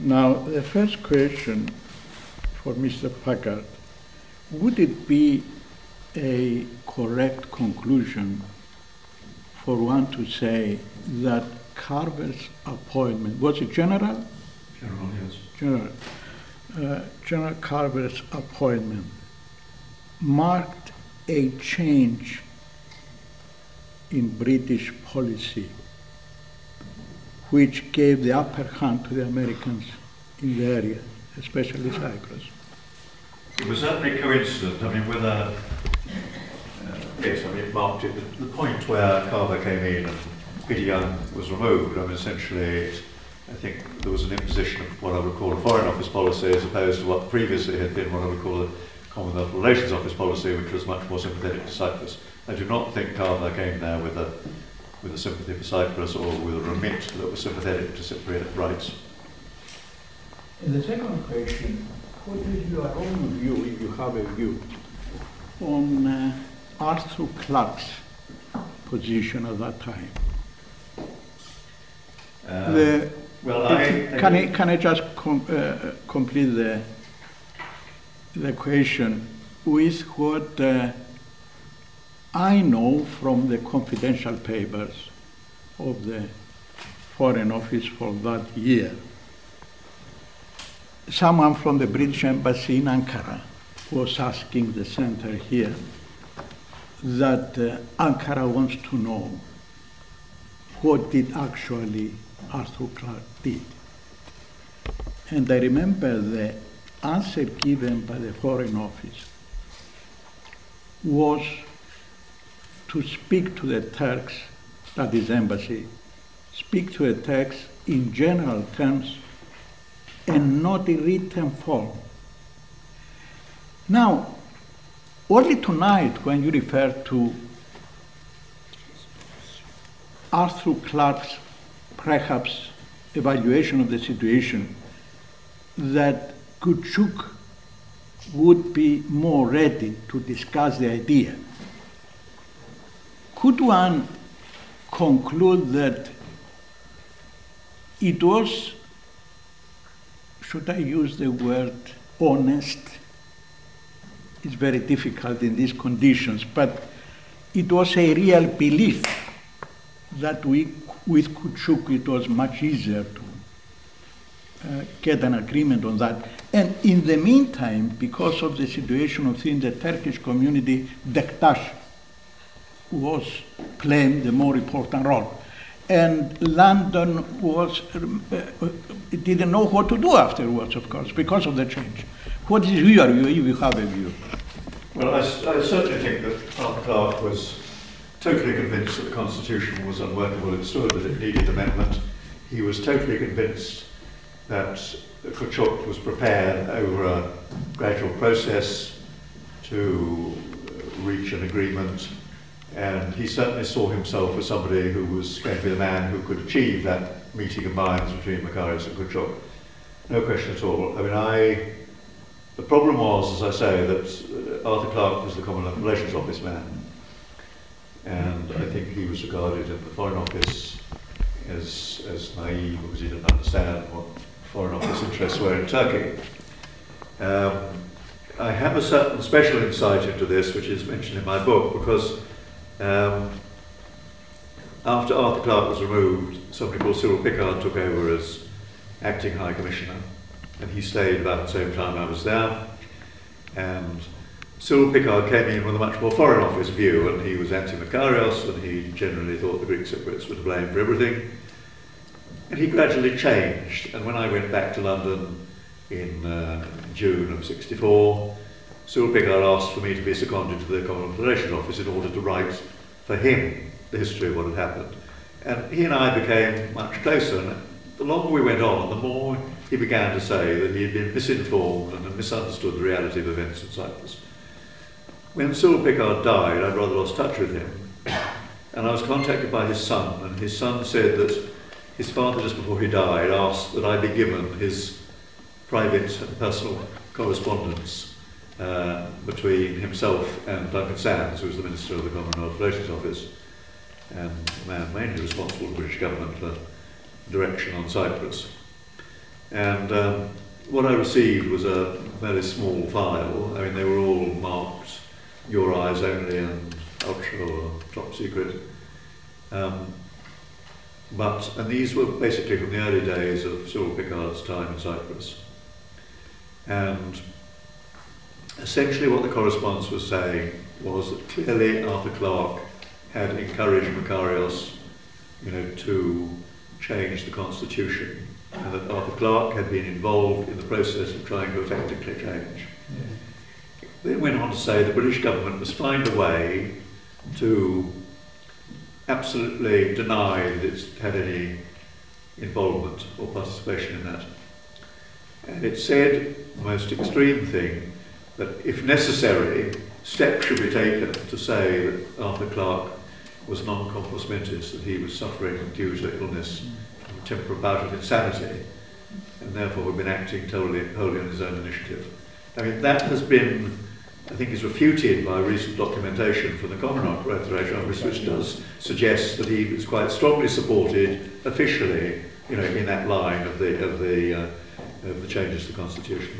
Now, the first question for Mr. Packard, would it be a correct conclusion for one to say that Carver's appointment, was it general? General, yes. General Carver's appointment marked a change in British policy which gave the upper hand to the Americans in the area, especially Cyprus. It was certainly coincident. I mean, with a yes, I mean, it marked it. The point where Carver came in and Peter Young was removed, I mean, essentially, I think there was an imposition of what I would call a Foreign Office policy as opposed to what previously had been what I would call a Commonwealth Relations Office policy, which was much more sympathetic to Cyprus. I do not think Carver came there with a sympathy for Cyprus or with a remit that was sympathetic to Cypriot rights. And the second question, what is your own view, if you have a view, on Arthur Clarke's position at that time? Can I just complete the question with what I know from the confidential papers of the Foreign Office for that year. Someone from the British Embassy in Ankara was asking the center here that Ankara wants to know what did actually Arthur Clarke did. And I remember the answer given by the Foreign Office was to speak to the Turks, that is embassy, speak to the Turks in general terms and not in written form. Now, only tonight when you refer to Arthur Clarke's perhaps evaluation of the situation, that Kuchuk would be more ready to discuss the idea. Could one conclude that it was, should I use the word honest? It's very difficult in these conditions, but it was a real belief that with Kuchuk it was much easier to get an agreement on that. And in the meantime, because of the situation within the Turkish community, Dektaş was playing the more important role. And London didn't know what to do afterwards, of course, because of the change. What is your view, if you have a view? Well, I certainly think that Arthur Clarke was totally convinced that the Constitution was unworkable, understood that it needed amendment. He was totally convinced that Kuchuk was prepared over a gradual process to reach an agreement, and he certainly saw himself as somebody who was going to be the man who could achieve that meeting of minds between Makarios and Kuchuk. No question at all. I mean, the problem was, as I say, that Arthur Clarke was the Commonwealth Relations Office man, and I think he was regarded in the Foreign Office as naive because he didn't understand what Foreign Office interests were in Turkey. I have a certain special insight into this, which is mentioned in my book, because after Arthur Clarke was removed, somebody called Cyril Pickard took over as acting High Commissioner, and he stayed about the same time I was there. And Cyril Pickard came in with a much more Foreign Office view, and he was anti-Makarios, and he generally thought the Greek Cypriots were to blame for everything. And he gradually changed, and when I went back to London in June of '64, Cyril Pickard asked for me to be seconded to the Commonwealth Relations Office in order to write for him the history of what had happened. And he and I became much closer, and the longer we went on, the more he began to say that he had been misinformed and had misunderstood the reality of events in Cyprus. When Cyril Pickard died, I rather lost touch with him, and I was contacted by his son, and his son said that his father, just before he died, asked that I be given his private and personal correspondence between himself and Duncan Sandys, who was the Minister of the Commonwealth Relations Office, and the man mainly responsible to the British government for direction on Cyprus. And what I received was a very small file. I mean, they were all marked "Your Eyes Only" and "Ultra" or "Top Secret." And these were basically from the early days of Cyril Pickard's time in Cyprus. And essentially what the correspondence was saying was that clearly Arthur Clarke had encouraged Makarios, to change the constitution, and that Arthur Clarke had been involved in the process of trying to effectively change. Yeah. They went on to say the British government must find a way to absolutely deny that it's had any involvement or participation in that. And it said the most extreme thing, that if necessary, steps should be taken to say that Arthur Clarke was non-compos mentis, that he was suffering due to illness from a temporary bout of insanity, and therefore had been acting wholly on his own initiative. I mean, that has been, I think, is refuted by recent documentation from the Commonwealth Registration Office, which does suggest that he was quite strongly supported officially, in that line of the changes to the Constitution.